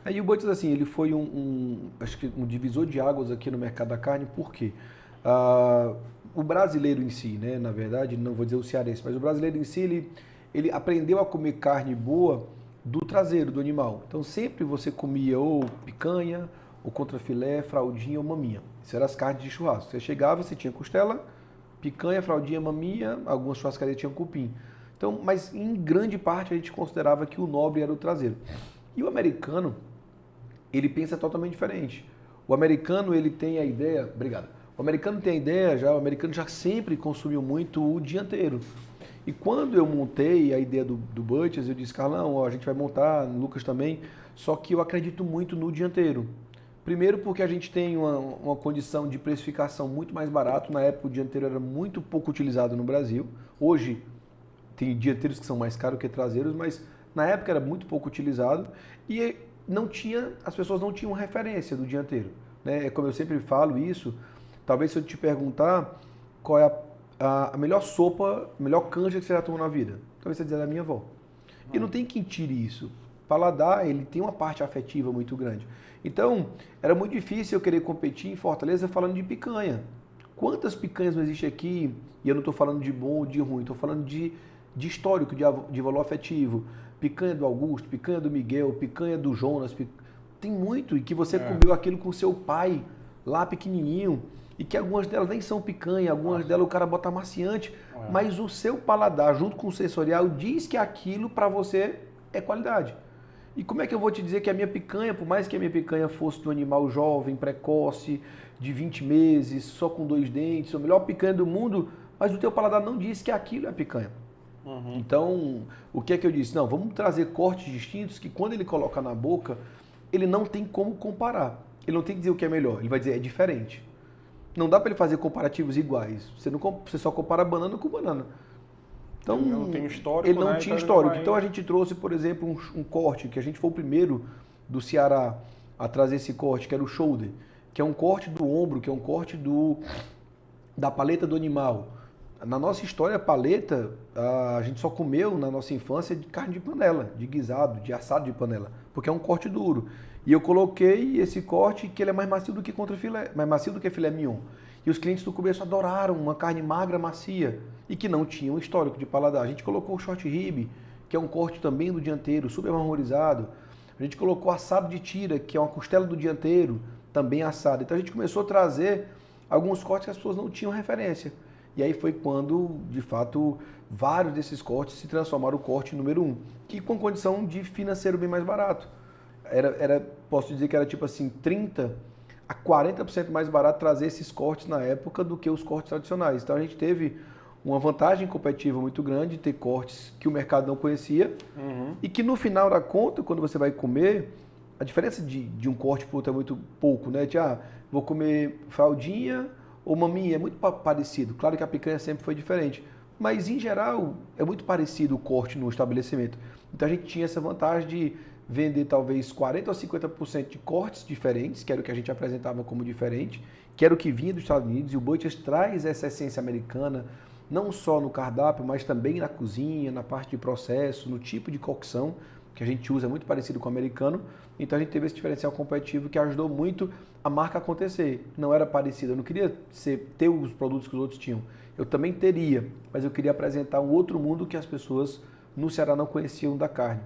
Aí o Butcher, assim, ele foi acho que um divisor de águas aqui no mercado da carne, por quê? Ah, o brasileiro em si, né, na verdade, não vou dizer o cearense, mas o brasileiro em si, ele aprendeu a comer carne boa do traseiro do animal. Então sempre você comia ou picanha, ou contrafilé, fraldinha ou maminha. Isso eram as carnes de churrasco. Você chegava, você tinha costela, picanha, fraldinha, maminha, algumas churrascarias tinham cupim. Então, mas em grande parte a gente considerava que o nobre era o traseiro. E o americano, ele pensa totalmente diferente. O americano, ele tem a ideia, obrigado. O americano tem a ideia já, o americano já sempre consumiu muito o dianteiro. E quando eu montei a ideia do Butchers, eu disse, Carlão, ó, a gente vai montar, Lucas também, só que eu acredito muito no dianteiro. Primeiro porque a gente tem uma condição de precificação muito mais barato. Na época o dianteiro era muito pouco utilizado no Brasil. Hoje tem dianteiros que são mais caros que traseiros, mas na época era muito pouco utilizado e não tinha, as pessoas não tinham referência do dianteiro. Né? Como eu sempre falo isso, talvez se eu te perguntar qual é a melhor sopa, a melhor canja que você já tomou na vida, talvez você dizer da minha avó. E não tem quem tire isso. Paladar, ele tem uma parte afetiva muito grande. Então, era muito difícil eu querer competir em Fortaleza falando de picanha. Quantas picanhas não existem aqui? E eu não estou falando de bom ou de ruim, estou falando de histórico, de valor afetivo. Picanha do Augusto, picanha do Miguel, picanha do Jonas. Tem muito, e que você comeu aquilo com seu pai, lá pequenininho, e que algumas delas nem são picanha, algumas delas o cara bota amaciante, mas o seu paladar, junto com o sensorial, diz que aquilo para você é qualidade. E como é que eu vou te dizer que a minha picanha, por mais que a minha picanha fosse de um animal jovem, precoce, de 20 meses, só com dois dentes, a melhor picanha do mundo, mas o teu paladar não diz que aquilo é picanha. Então, o que é que eu disse? Não, vamos trazer cortes distintos que quando ele coloca na boca, ele não tem como comparar. Ele não tem que dizer o que é melhor, ele vai dizer é diferente. Não dá para ele fazer comparativos iguais. Você só compara banana com banana. Então, Ele não tem histórico, ele não né? tinha Então ele não histórico. vai... Então a gente trouxe, por exemplo, um corte, que a gente foi o primeiro do Ceará a trazer esse corte, que era o shoulder, que é um corte do ombro, que é um corte da paleta do animal. Na nossa história, a paleta, a gente só comeu na nossa infância de carne de panela, de guisado, de assado de panela, porque é um corte duro. E eu coloquei esse corte que ele é mais macio do que contrafilé, mais macio do que filé mignon. E os clientes no começo adoraram uma carne magra, macia e que não tinha um histórico de paladar. A gente colocou o short rib, que é um corte também do dianteiro, super marmorizado. A gente colocou assado de tira, que é uma costela do dianteiro, também assado. Então a gente começou a trazer alguns cortes que as pessoas não tinham referência. E aí foi quando, de fato, vários desses cortes se transformaram no corte número um, que com condição de financeiro bem mais barato. Posso dizer que era tipo assim, 30 a 40% mais barato trazer esses cortes na época do que os cortes tradicionais. Então a gente teve uma vantagem competitiva muito grande de ter cortes que o mercado não conhecia e que no final da conta, quando você vai comer, a diferença de um corte para outro é muito pouco, né? Vou comer fraldinha ou maminha, é muito parecido. Claro que a picanha sempre foi diferente, mas em geral é muito parecido o corte no estabelecimento. Então a gente tinha essa vantagem de vender talvez 40% ou 50% de cortes diferentes, que era o que a gente apresentava como diferente, que era o que vinha dos Estados Unidos, e o Butchers traz essa essência americana, não só no cardápio, mas também na cozinha, na parte de processo, no tipo de cocção que a gente usa, é muito parecido com o americano. Então a gente teve esse diferencial competitivo que ajudou muito a marca a acontecer. Não era parecido, eu não queria ter os produtos que os outros tinham. Eu também teria, mas eu queria apresentar um outro mundo que as pessoas no Ceará não conheciam da carne.